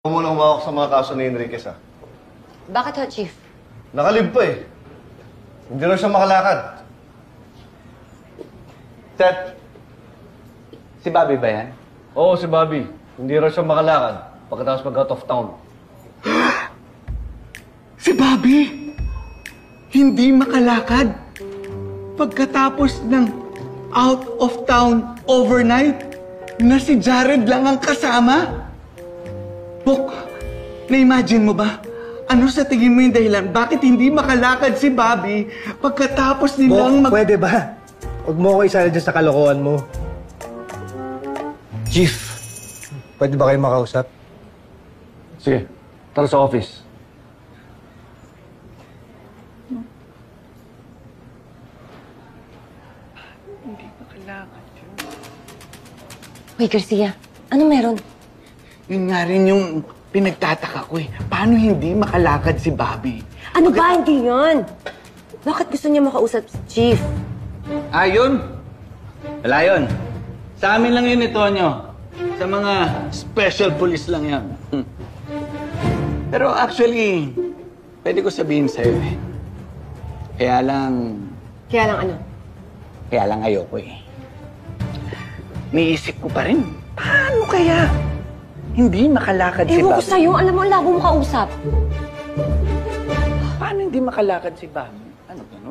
Huwag mo nang humawak sa mga kaso ni Enriquez, ha? Bakit ho, Chief? Nakalib pa eh. Hindi raw siya makalakad. Seth, si Bobby ba yan? Oo, si Bobby. Hindi raw siya makalakad pagkatapos mag-out of town. Si Bobby, hindi makalakad pagkatapos ng out of town overnight na si Jared lang ang kasama. Bok, na-imagine mo ba? Ano sa tingin mo yung dahilan? Bakit hindi makalakad si Bobby pagkatapos nilang pwede ba? Huwag mo ko isali dyan sa kalokohan mo. Chief, pwede ba kayo makausap? Sige, tara sa office. Hindi makalakad yun. Hoy, Garcia, ano meron? Yun nga rin yung pinagtataka ko eh. Paano hindi makalakad si Bobby? Ano ba? Hindi yun. Bakit gusto niya makausap si Chief? Yun. Wala yun. Sa amin lang yun, Tonyo. Sa mga special police lang yan. Pero actually, pwede ko sabihin sa'yo eh. Kaya lang Kaya lang ano? ayoko eh. Niisip ko pa rin, paano kaya hindi makalakad si Ewan ko Bobby? sa'yo. Alam mo, ang labo mo kausap. Paano hindi makalakad si Bobby? Ano ba, no?